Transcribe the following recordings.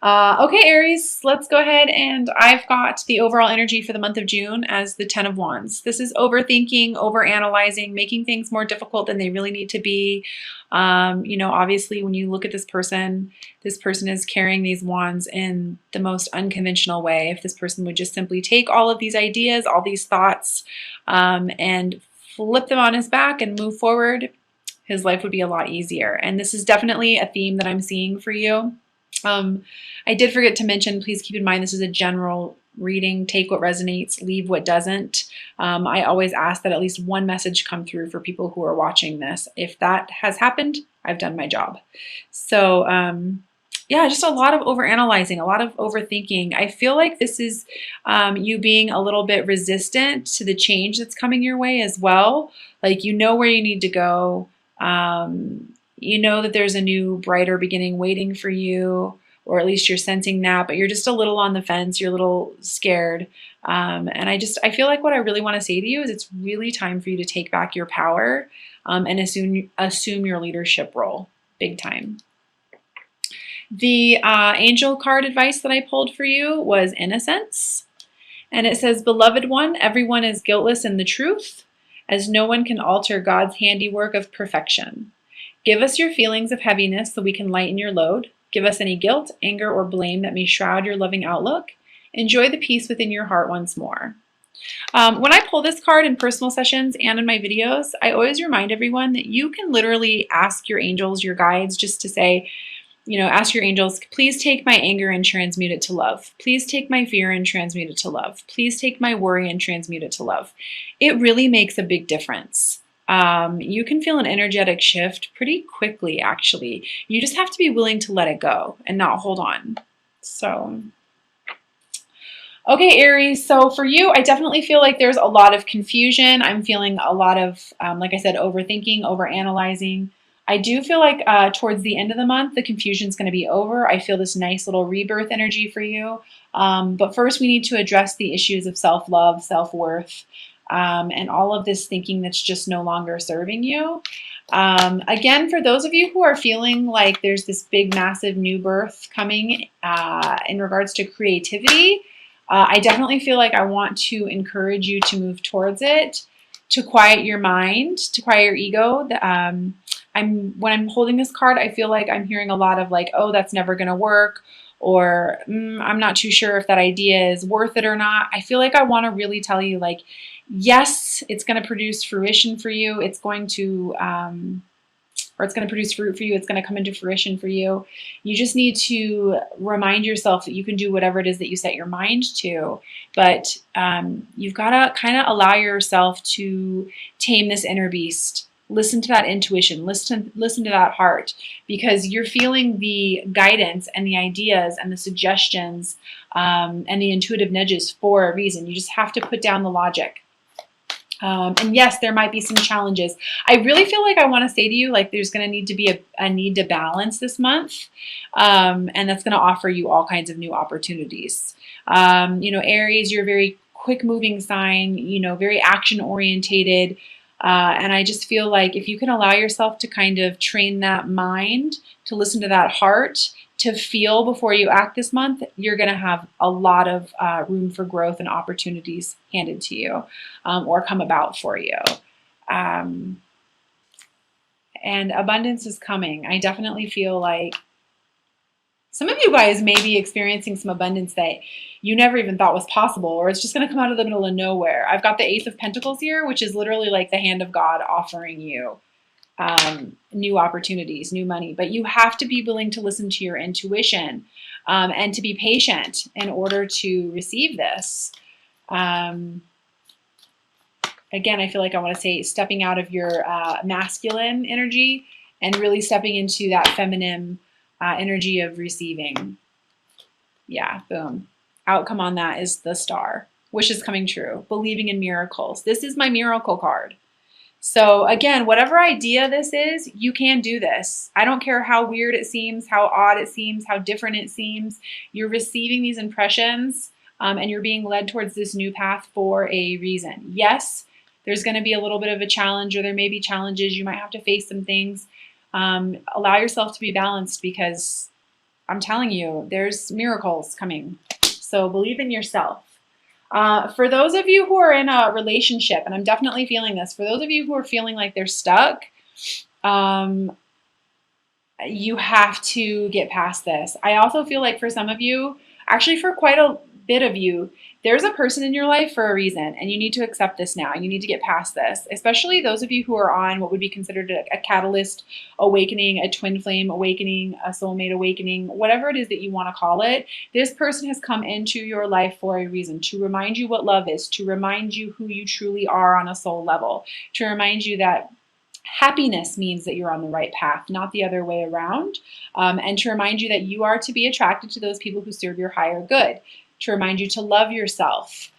Okay, Aries, let's go ahead, and I've got the overall energy for the month of June as the Ten of Wands. This is overthinking, overanalyzing, making things more difficult than they really need to be. Obviously, when you look at this person is carrying these wands in the most unconventional way. If this person would just simply take all of these ideas, all these thoughts, and flip them on his back and move forward, his life would be a lot easier. And this is definitely a theme that I'm seeing for you. I did forget to mention, please keep in mind this is a general reading. Take what resonates, leave what doesn't. I always ask that at least one message come through for people who are watching this. If that has happened, I've done my job. So yeah, just a lot of overanalyzing, a lot of overthinking. I feel like this is you being a little bit resistant to the change that's coming your way as well. Like, you know where you need to go. You know that there's a new, brighter beginning waiting for you, or at least you're sensing that, but you're just a little on the fence. You're a little scared. And I feel like what I really want to say to you is it's really time for you to take back your power and assume your leadership role big time. The angel card advice that I pulled for you was innocence. And it says, "Beloved one, everyone is guiltless in the truth, as no one can alter God's handiwork of perfection. Give us your feelings of heaviness so we can lighten your load. Give us any guilt, anger, or blame that may shroud your loving outlook. Enjoy the peace within your heart once more." When I pull this card in personal sessions and in my videos, I always remind everyone that you can literally ask your angels, your guides, just to say, ask your angels, please take my anger and transmute it to love. Please take my fear and transmute it to love. Please take my worry and transmute it to love. It really makes a big difference. You can feel an energetic shift pretty quickly, actually. You just have to be willing to let it go and not hold on. So, okay, Aries. So for you, I definitely feel like there's a lot of confusion. I'm feeling a lot of, like I said, overthinking, overanalyzing. I do feel like towards the end of the month, the confusion is going to be over. I feel this nice little rebirth energy for you. But first, we need to address the issues of self-love, self-worth, and all of this thinking that's just no longer serving you. Again, for those of you who are feeling like there's this big, massive new birth coming in regards to creativity, I definitely feel like I want to encourage you to move towards it, to quiet your mind, to quiet your ego. When I'm holding this card, I feel like I'm hearing a lot of like, oh, that's never going to work, or I'm not too sure if that idea is worth it or not. I feel like I want to really tell you, like, yes, it's going to produce fruition for you. It's going to, or it's going to produce fruit for you. It's going to come into fruition for you. You just need to remind yourself that you can do whatever it is that you set your mind to. But you've got to kind of allow yourself to tame this inner beast. Listen to that intuition, listen to that heart, because you're feeling the guidance and the ideas and the suggestions and the intuitive nudges for a reason. You just have to put down the logic. And yes, there might be some challenges. I really feel like I want to say to you, like, there's going to need to be a need to balance this month. And that's going to offer you all kinds of new opportunities. Aries, you're a very quick moving sign, very action orientated. And I just feel like if you can allow yourself to kind of train that mind, to listen to that heart, to feel before you act this month, you're going to have a lot of room for growth and opportunities handed to you or come about for you. And abundance is coming. I definitely feel like some of you guys may be experiencing some abundance that you never even thought was possible, or it's just going to come out of the middle of nowhere. I've got the Ace of Pentacles here, which is literally like the hand of God offering you new opportunities, new money. But you have to be willing to listen to your intuition and to be patient in order to receive this. Again, I feel like I want to say stepping out of your masculine energy and really stepping into that feminine energy of receiving. Yeah, boom. Outcome on that is the star. Wishes coming true. Believing in miracles. This is my miracle card. So again, whatever idea this is, you can do this. I don't care how weird it seems, how odd it seems, how different it seems. You're receiving these impressions and you're being led towards this new path for a reason. Yes, there's going to be a little bit of a challenge, or there may be challenges. You might have to face some things. Allow yourself to be balanced, because I'm telling you, there's miracles coming. So believe in yourself. For those of you who are in a relationship, and I'm definitely feeling this, for those of you who are feeling like they're stuck, you have to get past this. I also feel like for some of you, actually for quite a bit of you, there's a person in your life for a reason, and you need to accept this now. You need to get past this, especially those of you who are on what would be considered a catalyst awakening, a twin flame awakening, a soulmate awakening, whatever it is that you want to call it. This person has come into your life for a reason, to remind you what love is, to remind you who you truly are on a soul level, to remind you that happiness means that you're on the right path, not the other way around, and to remind you that you are to be attracted to those people who serve your higher good, to remind you to love yourself.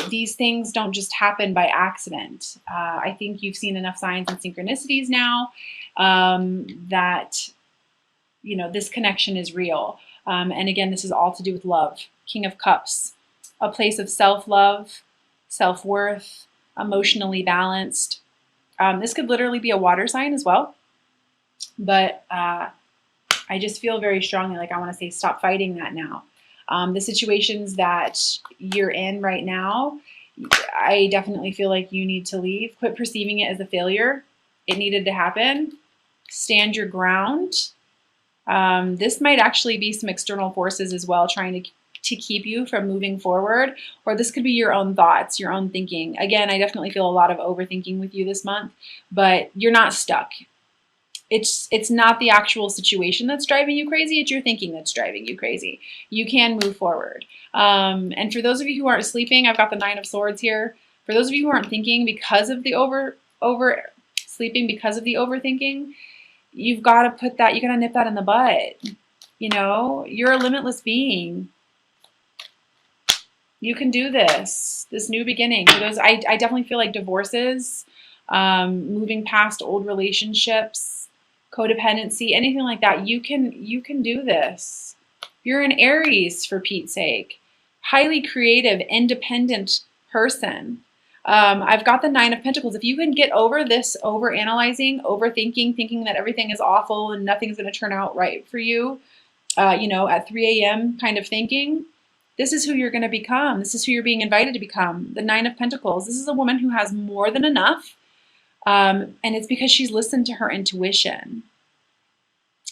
These things don't just happen by accident. I think you've seen enough signs and synchronicities now that, this connection is real. And again, this is all to do with love. King of Cups, a place of self-love, self-worth, emotionally balanced. This could literally be a water sign as well. But I just feel very strongly like I want to say stop fighting that now. The situations that you're in right now, I definitely feel like you need to leave. Quit perceiving it as a failure. It needed to happen. Stand your ground. This might actually be some external forces as well trying to keep you from moving forward, or this could be your own thoughts, your own thinking. Again, I definitely feel a lot of overthinking with you this month, but you're not stuck. It's not the actual situation that's driving you crazy. It's your thinking that's driving you crazy. You can move forward. And for those of you who aren't sleeping, I've got the Nine of Swords here. For those of you who aren't thinking because of the over sleeping, because of the overthinking, you've got to put that, you got to nip that in the bud. You're a limitless being. You can do this new beginning. For those, I definitely feel like divorces, moving past old relationships, codependency, anything like that. You can do this. You're an Aries, for Pete's sake. Highly creative, independent person. I've got the Nine of Pentacles. If you can get over this overanalyzing, overthinking, thinking that everything is awful and nothing's going to turn out right for you, at 3 a.m. kind of thinking, this is who you're going to become. This is who you're being invited to become. The Nine of Pentacles. This is a woman who has more than enough. And it's because she's listened to her intuition.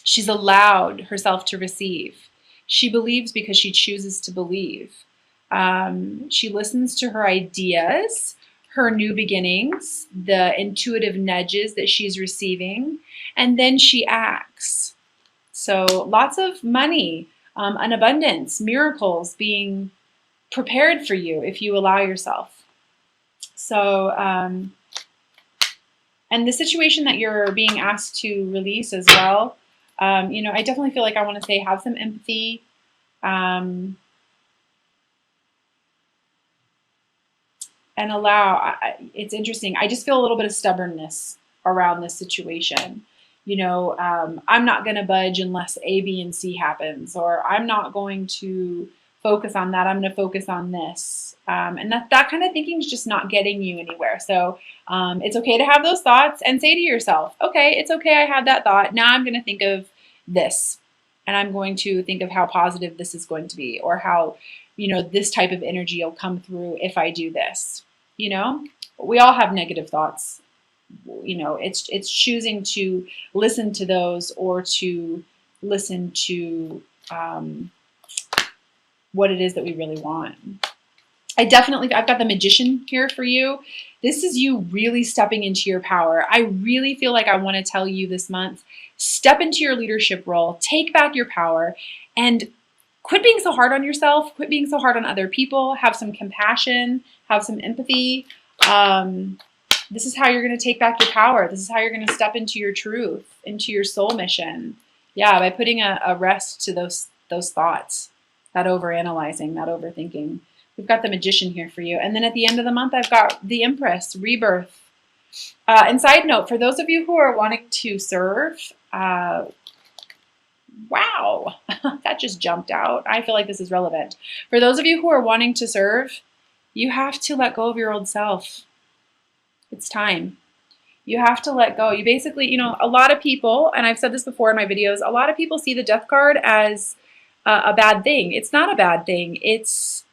She's allowed herself to receive. She believes because she chooses to believe. She listens to her ideas, her new beginnings, the intuitive nudges that she's receiving, and then she acts. So lots of money, an abundance, miracles being prepared for you if you allow yourself. So, and the situation that you're being asked to release as well, I definitely feel like I want to say have some empathy. And allow, it's interesting. I just feel a little bit of stubbornness around this situation. I'm not going to budge unless A, B, and C happens, or I'm not going to focus on that. I'm going to focus on this. And that kind of thinking is just not getting you anywhere. So it's okay to have those thoughts and say to yourself, okay, it's okay. I had that thought. Now I'm going to think of this, and I'm going to think of how positive this is going to be, or how, this type of energy will come through if I do this. We all have negative thoughts. It's choosing to listen to those, or to listen to what it is that we really want. I've got the Magician here for you. This is you really stepping into your power. I really feel like I want to tell you this month, step into your leadership role, take back your power, and quit being so hard on yourself, quit being so hard on other people, have some compassion, have some empathy. This is how you're going to take back your power. This is how you're going to step into your truth, into your soul mission. Yeah, by putting a rest to those thoughts, that overanalyzing, that overthinking. We've got the Magician here for you. And then at the end of the month, I've got the Empress, rebirth. And side note, for those of you who are wanting to serve, wow, that just jumped out. I feel like this is relevant. For those of you who are wanting to serve, you have to let go of your old self. It's time. You have to let go. You basically, you know, a lot of people, and I've said this before in my videos, a lot of people see the death card as a bad thing. It's not a bad thing. It's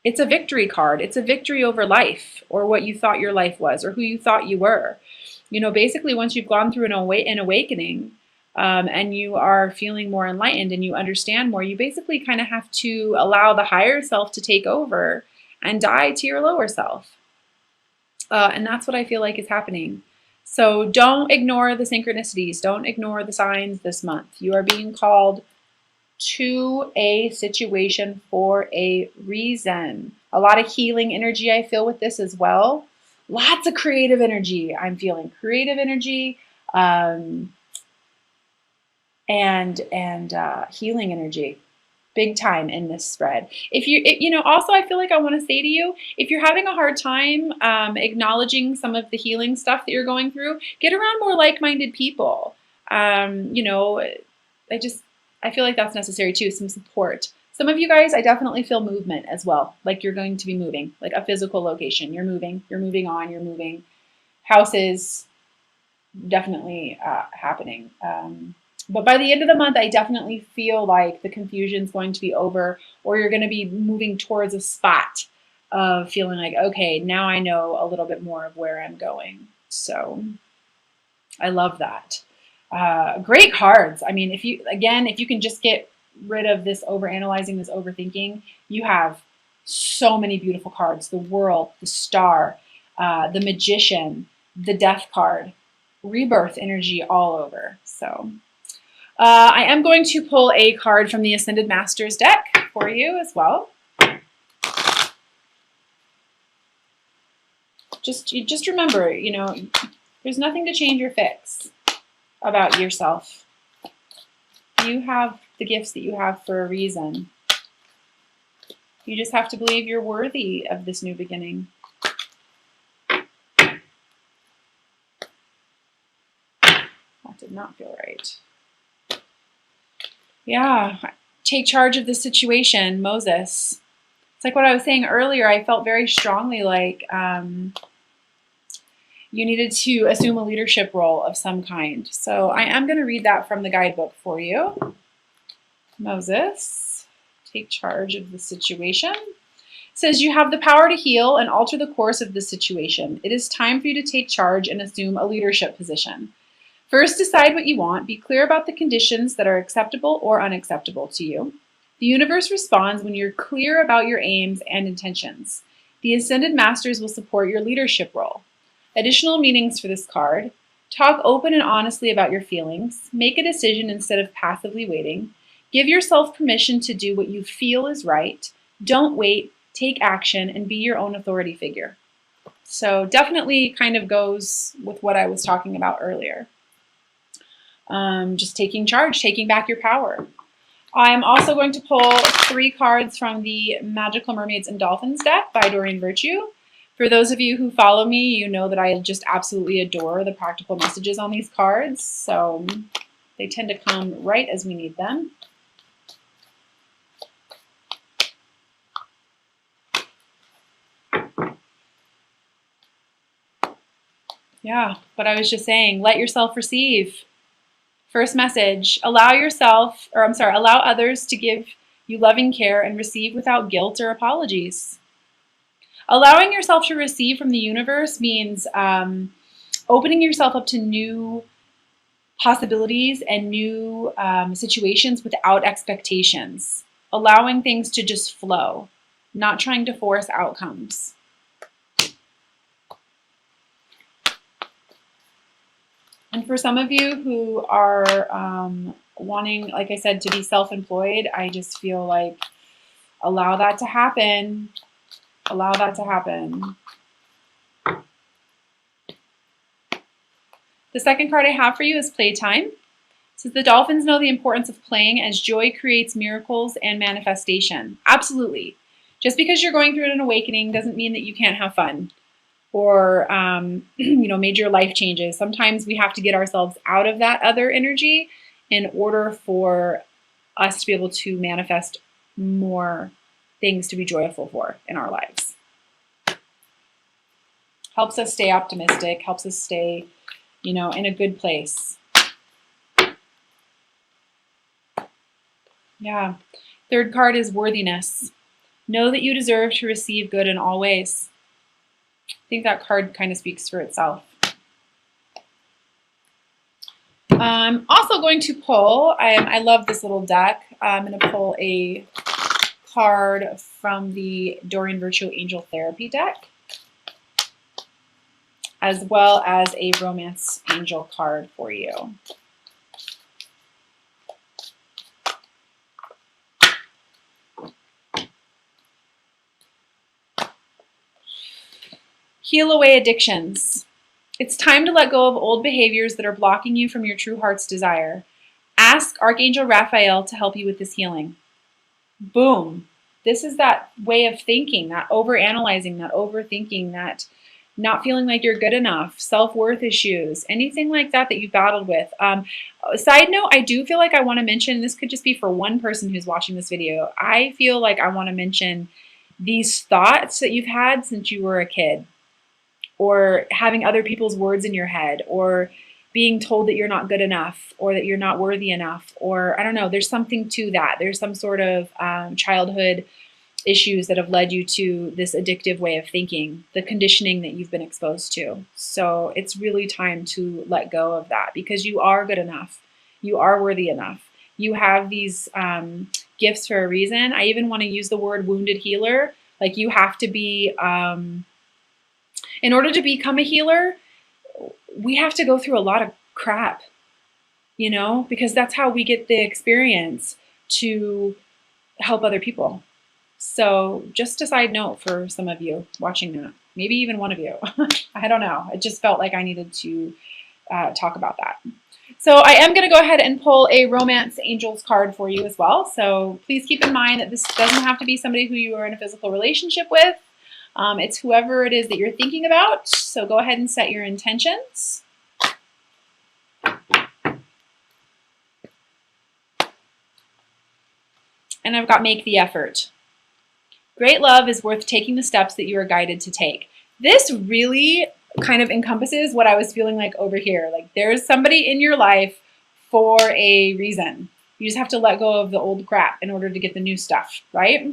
a victory card. It's a victory over life or what you thought your life was or who you thought you were. You know, basically, once you've gone through an awakening and you are feeling more enlightened and you understand more, you basically kind of have to allow the higher self to take over and die to your lower self. And that's what I feel like is happening. So don't ignore the synchronicities. Don't ignore the signs this month. You are being called to a situation for a reason. A lot of healing energy I feel with this as well. Lots of creative energy. I'm feeling creative energy and healing energy. Big time in this spread. You know, also I feel like I want to say to you, if you're having a hard time acknowledging some of the healing stuff that you're going through, get around more like-minded people. You know, I feel like that's necessary too, some support. Some of you guys, I definitely feel movement as well, like you're going to be moving, like a physical location. You're moving on, you're moving. Houses, definitely happening. But by the end of the month, I definitely feel like the confusion is going to be over, or you're going to be moving towards a spot of feeling like, okay, now I know a little bit more of where I'm going. So I love that. Great cards. I mean, if you can just get rid of this overanalyzing, this overthinking, you have so many beautiful cards. The World, the Star, the Magician, the Death card, rebirth energy all over. So I am going to pull a card from the Ascended Masters deck for you as well. Just remember, you know, there's nothing to change or fix about yourself. You have the gifts that you have for a reason. You just have to believe you're worthy of this new beginning. That did not feel right. Yeah, take charge of the situation, Moses. It's like what I was saying earlier. I felt very strongly like you needed to assume a leadership role of some kind. So I am going to read that from the guidebook for you. Moses, take charge of the situation. It says you have the power to heal and alter the course of the situation. It is time for you to take charge and assume a leadership position. First, decide what you want. Be clear about the conditions that are acceptable or unacceptable to you. The universe responds when you're clear about your aims and intentions. The Ascended Masters will support your leadership role. Additional meanings for this card: talk open and honestly about your feelings. Make a decision instead of passively waiting. Give yourself permission to do what you feel is right. Don't wait. Take action and be your own authority figure. So definitely kind of goes with what I was talking about earlier. Just taking charge, taking back your power. I'm also going to pull 3 cards from the Magical Mermaids and Dolphins deck by Doreen Virtue. For those of you who follow me, you know that I just absolutely adore the practical messages on these cards. So they tend to come right as we need them. Yeah, but I was just saying, let yourself receive. First message, allow others to give you loving care and receive without guilt or apologies. Allowing yourself to receive from the universe means opening yourself up to new possibilities and new situations without expectations. Allowing things to just flow, not trying to force outcomes. And for some of you who are wanting, like I said, to be self-employed, I just feel like allow that to happen. Allow that to happen. The second card I have for you is Playtime. It says the dolphins know the importance of playing as joy creates miracles and manifestation. Absolutely. Just because you're going through an awakening doesn't mean that you can't have fun. Or major life changes. Sometimes we have to get ourselves out of that other energy in order for us to be able to manifest more things to be joyful for in our lives. Helps us stay optimistic, helps us stay, you know, in a good place. Yeah. Third card is worthiness. Know that you deserve to receive good in all ways. I think that card kind of speaks for itself. I'm also going to pull, I love this little deck. I'm going to pull a card from the Dorian Virtue Angel Therapy deck, as well as a Romance Angel card for you. Heal away addictions. It's time to let go of old behaviors that are blocking you from your true heart's desire. Ask Archangel Raphael to help you with this healing. Boom. This is that way of thinking, that overanalyzing, that overthinking, that not feeling like you're good enough, self-worth issues, anything like that that you've battled with. Side note, I do feel like I want to mention, this could just be for one person who's watching this video. I feel like I want to mention these thoughts that you've had since you were a kid, or having other people's words in your head, or being told that you're not good enough, or that you're not worthy enough, or I don't know, there's something to that. There's some sort of childhood issues that have led you to this addictive way of thinking, the conditioning that you've been exposed to. So it's really time to let go of that, because you are good enough. You are worthy enough. You have these gifts for a reason. I even want to use the word wounded healer. Like, you have to be, in order to become a healer, we have to go through a lot of crap, you know, because that's how we get the experience to help other people. So just a side note for some of you watching that, maybe even one of you, I don't know. It just felt like I needed to talk about that. So I am going to go ahead and pull a Romance Angels card for you as well. So please keep in mind that this doesn't have to be somebody who you are in a physical relationship with. It's whoever it is that you're thinking about. So go ahead and set your intentions. And I've got make the effort. Great love is worth taking the steps that you are guided to take. This really kind of encompasses what I was feeling like over here. Like, there's somebody in your life for a reason. You just have to let go of the old crap in order to get the new stuff, right?